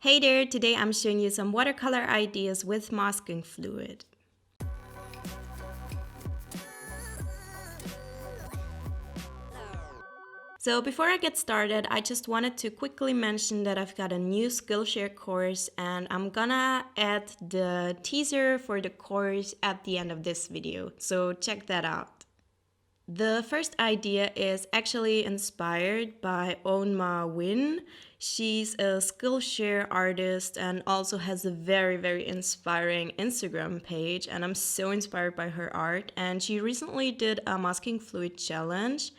Hey there, today I'm showing you some watercolor ideas with masking fluid. So before I get started, I just wanted to quickly mention that I've got a new Skillshare course and I'm gonna add the teaser for the course at the end of this video, so check that out. The first idea is actually inspired by Onma Win. She's a Skillshare artist and also has a very inspiring Instagram page, and I'm so inspired by her art. And she recently did a masking fluid challenge,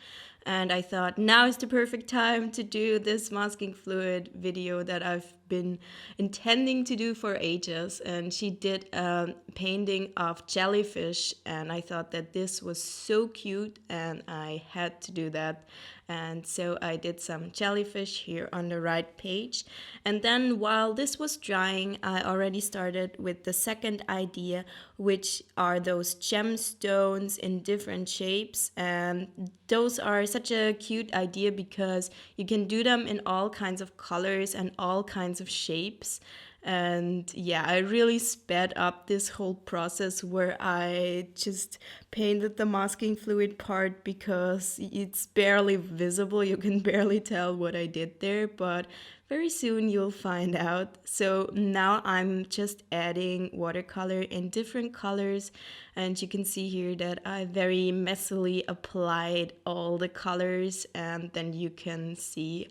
and I thought now is the perfect time to do this masking fluid video that I've been intending to do for ages. And she did a painting of jellyfish, and I thought that this was so cute and I had to do that. And so I did some jellyfish here on the right page. And then while this was drying, I already started with the second idea, which are those gemstones in different shapes. And those are such a cute idea because you can do them in all kinds of colors and all kinds of shapes. And yeah, I really sped up this whole process where I just painted the masking fluid part because it's barely visible. You can barely tell what I did there, but very soon you'll find out. So now I'm just adding watercolor in different colors, and you can see here that I very messily applied all the colors, and then you can see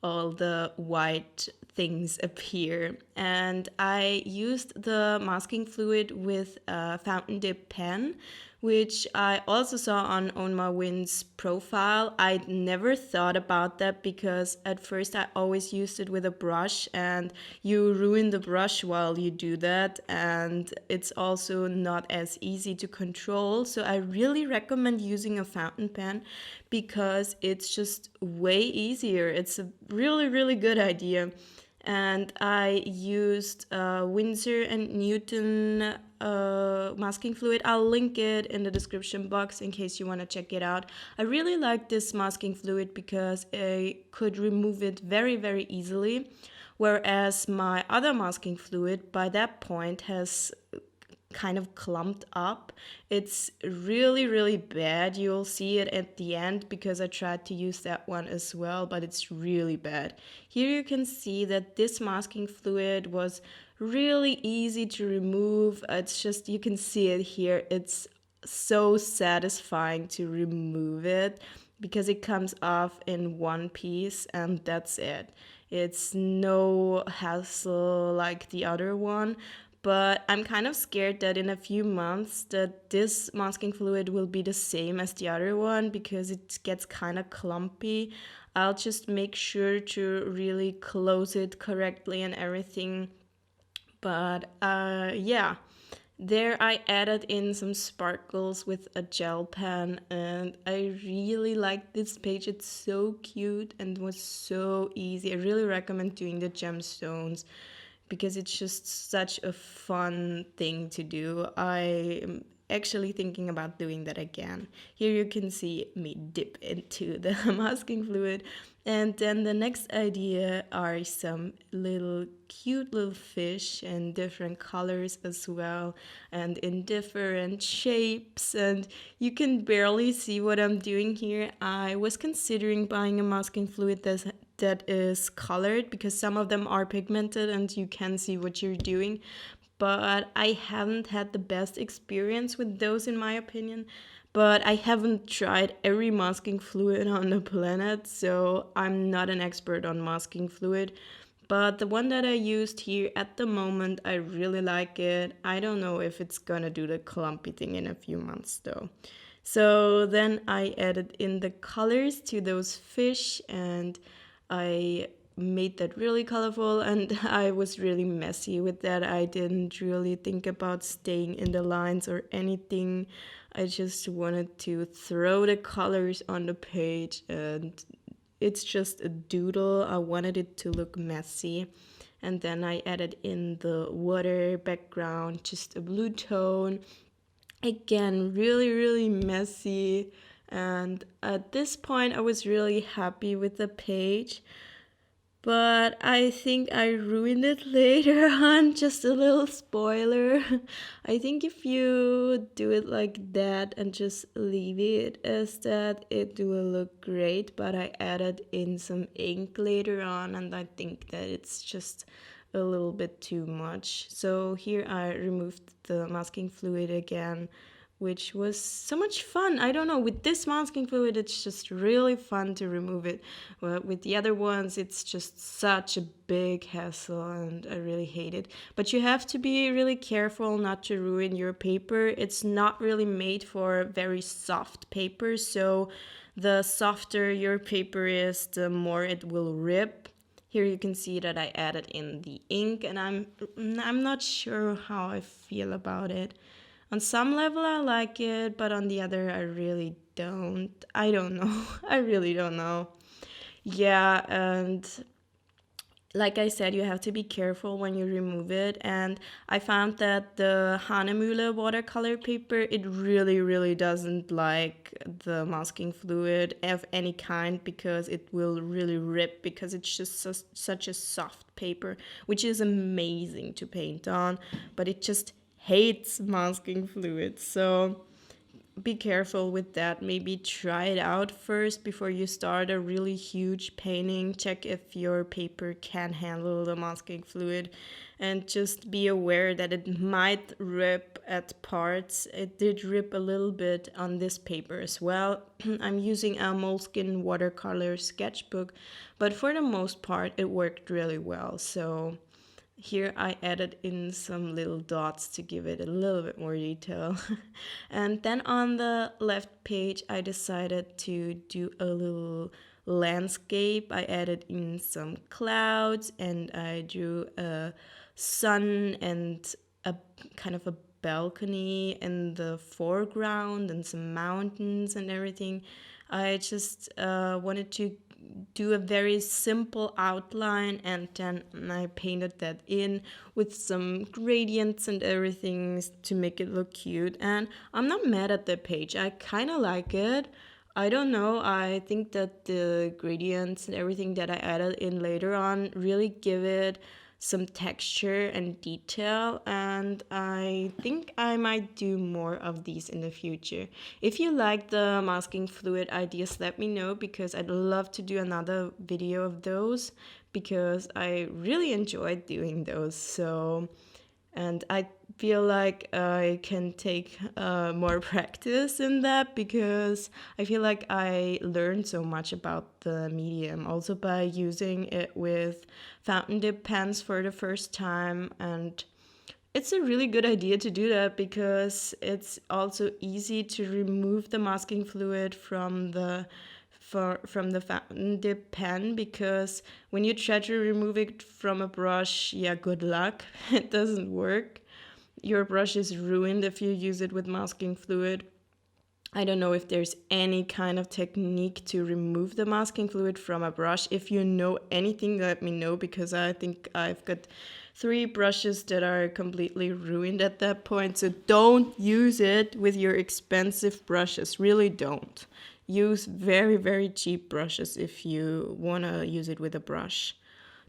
all the white things appear. And I used the masking fluid with a fountain dip pen, which I also saw on Onma Win's profile. I'd never thought about that because at first I always used it with a brush, and you ruin the brush while you do that, and it's also not as easy to control. So I really recommend using a fountain pen because it's just way easier. It's a really good idea. And I used Winsor and Newton masking fluid. I'll link it in the description box in case you want to check it out. I really like this masking fluid because I could remove it very easily, whereas my other masking fluid by that point has kind of clumped up. It's really bad. You'll see it at the end because I tried to use that one as well, but it's really bad. Here you can see that this masking fluid was really easy to remove. It's just, you can see it here. It's so satisfying to remove it because it comes off in one piece and that's it. It's no hassle like the other one, but I'm kind of scared that in a few months that this masking fluid will be the same as the other one because it gets kind of clumpy. I'll just make sure to really close it correctly and everything. But yeah, there I added in some sparkles with a gel pen, and I really like this page. It's so cute and was so easy. I really recommend doing the gemstones because it's just such a fun thing to do. I am actually thinking about doing that again. Here you can see me dip into the masking fluid. And then the next idea are some little cute little fish in different colors as well and in different shapes, and you can barely see what I'm doing here. I was considering buying a masking fluid that is colored because some of them are pigmented and you can see what you're doing, but I haven't had the best experience with those in my opinion. But I haven't tried every masking fluid on the planet, so I'm not an expert on masking fluid. But the one that I used here at the moment, I really like it. I don't know if it's gonna do the clumpy thing in a few months though. So then I added in the colors to those fish, and I made that really colorful, and I was really messy with that. I didn't really think about staying in the lines or anything. I just wanted to throw the colors on the page, and it's just a doodle. I wanted it to look messy. And then I added in the water background, just a blue tone. Again, really messy. And at this point, I was really happy with the page. But I think I ruined it later on. Just a little spoiler. I think if you do it like that and just leave it as that, it will look great. But I added in some ink later on, and I think that it's just a little bit too much. So here I removed the masking fluid again, which was so much fun. I don't know, with this masking fluid, it's just really fun to remove it. But with the other ones, it's just such a big hassle and I really hate it. But you have to be really careful not to ruin your paper. It's not really made for very soft paper, so the softer your paper is, the more it will rip. Here you can see that I added in the ink, and I'm not sure how I feel about it. On some level I like it, but on the other I really don't. I don't know. I really don't know. Yeah, and like I said, you have to be careful when you remove it. And I found that the Hanemühle watercolor paper, it really, really doesn't like the masking fluid of any kind because it will really rip because it's just such a soft paper, which is amazing to paint on, but it just hates masking fluid. So be careful with that. Maybe try it out first before you start a really huge painting. Check if your paper can handle the masking fluid and just be aware that it might rip at parts. It did rip a little bit on this paper as well. I'm using a Moleskine watercolor sketchbook, but for the most part it worked really well. So here I added in some little dots to give it a little bit more detail. And then on the left page, I decided to do a little landscape. I added in some clouds and I drew a sun and a kind of a balcony in the foreground and some mountains and everything. I just wanted to do a very simple outline, and then I painted that in with some gradients and everything to make it look cute. And I'm not mad at the page. I kind of like it. I don't know. I think that the gradients and everything that I added in later on really give it some texture and detail, and I think I might do more of these in the future. If you like the masking fluid ideas, let me know because I'd love to do another video of those because I really enjoyed doing those. So, and I feel like I can take more practice in that because I feel like I learned so much about the medium also by using it with fountain dip pens for the first time. And it's a really good idea to do that because it's also easy to remove the masking fluid from the fountain dip pen, because when you try to remove it from a brush, yeah, good luck. It doesn't work. Your brush is ruined if you use it with masking fluid. I don't know if there's any kind of technique to remove the masking fluid from a brush. If you know anything, let me know because I think I've got 3 brushes that are completely ruined at that point. So don't use it with your expensive brushes. Really don't. Use very, very cheap brushes if you want to use it with a brush.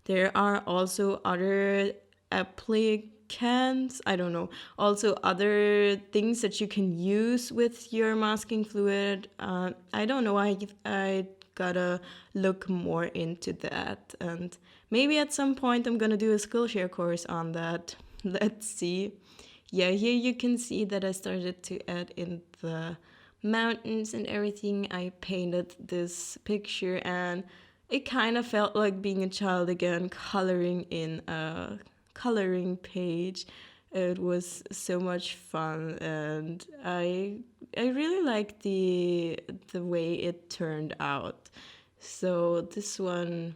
There are also other applicants, I don't know, also other things that you can use with your masking fluid. I don't know, I gotta look more into that. And maybe at some point I'm gonna do a Skillshare course on that. Let's see. Yeah, here you can see that I started to add in the mountains and everything. I painted this picture and it kind of felt like being a child again, coloring in a coloring page. It was so much fun, and I really liked the way it turned out. So this one,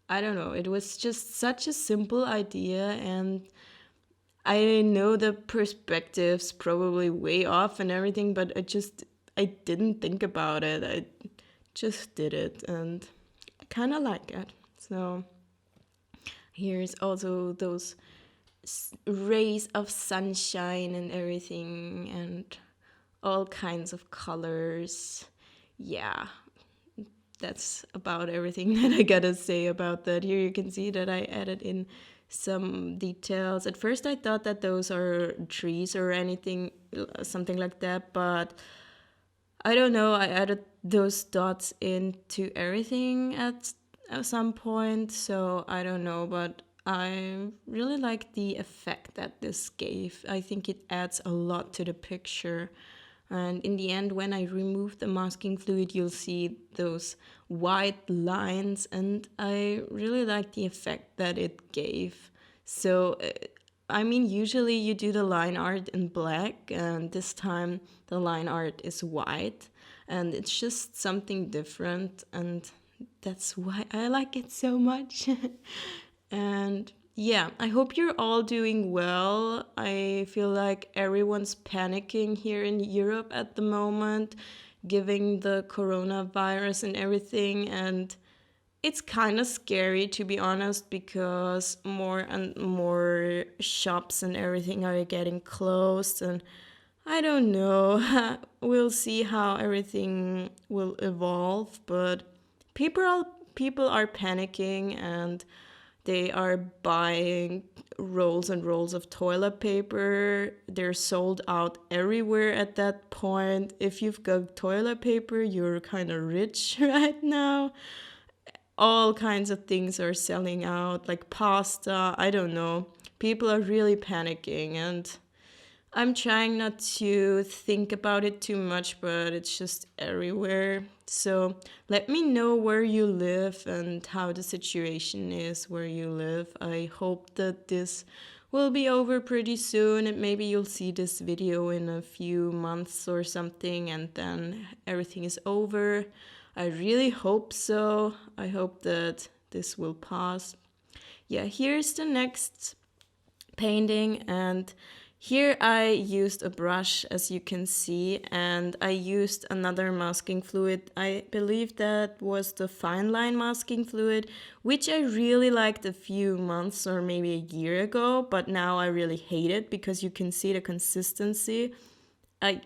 I don't know, it was just such a simple idea, and I know the perspective's probably way off and everything, but I didn't think about it. I just did it, and I kind of like it. So here's also those rays of sunshine and everything, and all kinds of colors. Yeah, that's about everything that I gotta say about that. Here you can see that I added in some details. At first I thought that those are trees or anything, something like that, but I don't know, I added those dots into everything at some point, so I don't know, but I really like the effect that this gave. I think it adds a lot to the picture. And in the end, when I remove the masking fluid, you'll see those white lines, and I really like the effect that it gave. So, I mean, usually you do the line art in black, and this time the line art is white, and it's just something different, and that's why I like it so much. And yeah, I hope you're all doing well. I feel like everyone's panicking here in Europe at the moment, giving the coronavirus and everything. And it's kind of scary, to be honest, because more and more shops and everything are getting closed. And I don't know. We'll see how everything will evolve. But people are panicking, and they are buying rolls and rolls of toilet paper. They're sold out everywhere at that point. If you've got toilet paper, you're kind of rich right now. All kinds of things are selling out, like pasta. I don't know. People are really panicking, and I'm trying not to think about it too much, but it's just everywhere. So let me know where you live and how the situation is where you live. I hope that this will be over pretty soon, and maybe you'll see this video in a few months or something, and then everything is over. I really hope so. I hope that this will pass. Yeah, here's the next painting, and here I used a brush, as you can see, and I used another masking fluid. I believe that was the fine line masking fluid, which I really liked a few months or maybe a year ago, but now I really hate it because you can see the consistency. I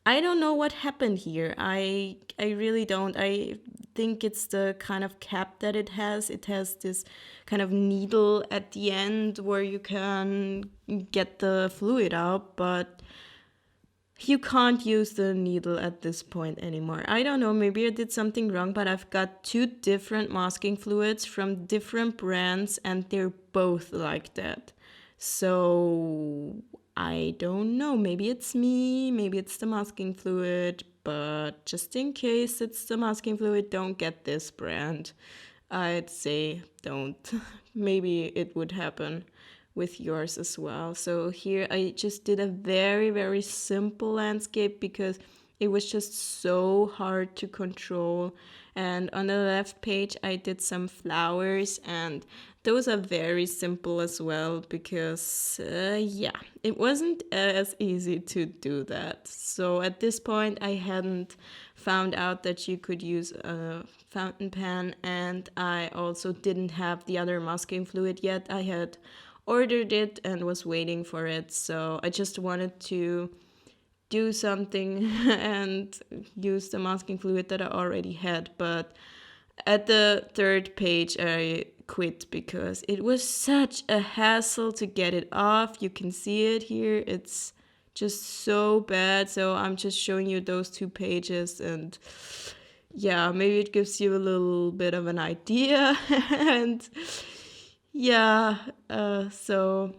I don't know what happened here. I really don't. I think it's the kind of cap that it has. It has this kind of needle at the end where you can get the fluid out, but you can't use the needle at this point anymore. I don't know, maybe I did something wrong, but I've got two different masking fluids from different brands, and they're both like that. So I don't know, maybe it's me, maybe it's the masking fluid, but just in case it's the masking fluid, don't get this brand. I'd say don't. Maybe it would happen with yours as well. So here I just did a very, very simple landscape because it was just so hard to control. And on the left page, I did some flowers, and those are very simple as well because, yeah, it wasn't as easy to do that. So at this point, I hadn't found out that you could use a fountain pen, and I also didn't have the other masking fluid yet. I had ordered it and was waiting for it, so I just wanted to do something and use the masking fluid that I already had. But at the third page I quit because it was such a hassle to get it off. You can see it here, it's just so bad. So I'm just showing you those two pages, and yeah, maybe it gives you a little bit of an idea. And yeah, so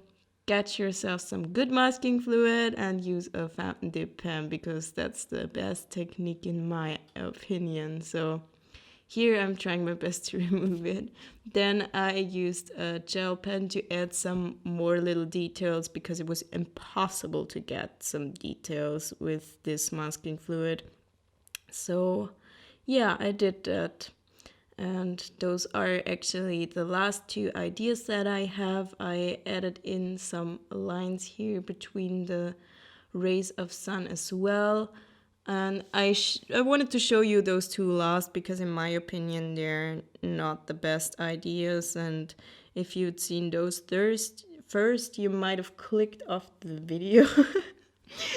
get yourself some good masking fluid and use a fountain dip pen because that's the best technique in my opinion. So here I'm trying my best to remove it. Then I used a gel pen to add some more little details because it was impossible to get some details with this masking fluid. So yeah, I did that. And those are actually the last two ideas that I have. I added in some lines here between the rays of sun as well. And I wanted to show you those two last because in my opinion they're not the best ideas. And if you'd seen those first, you might have clicked off the video.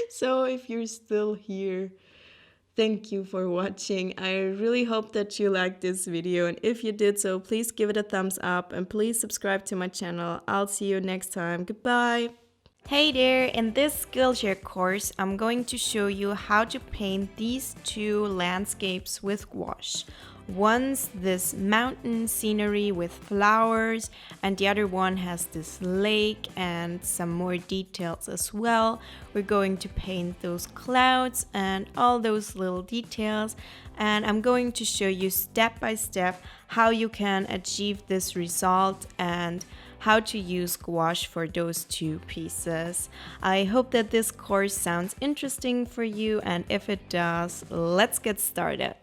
So if you're still here, Thank you for watching. I really hope that you liked this video, and if you did so, please give it a thumbs up and please subscribe to my channel. I'll see you next time. Goodbye! Hey there! In this Skillshare course, I'm going to show you how to paint these two landscapes with gouache. One's this mountain scenery with flowers, and the other one has this lake and some more details as well. We're going to paint those clouds and all those little details, and I'm going to show you step by step how you can achieve this result and how to use gouache for those two pieces. I hope that this course sounds interesting for you, and if it does, let's get started.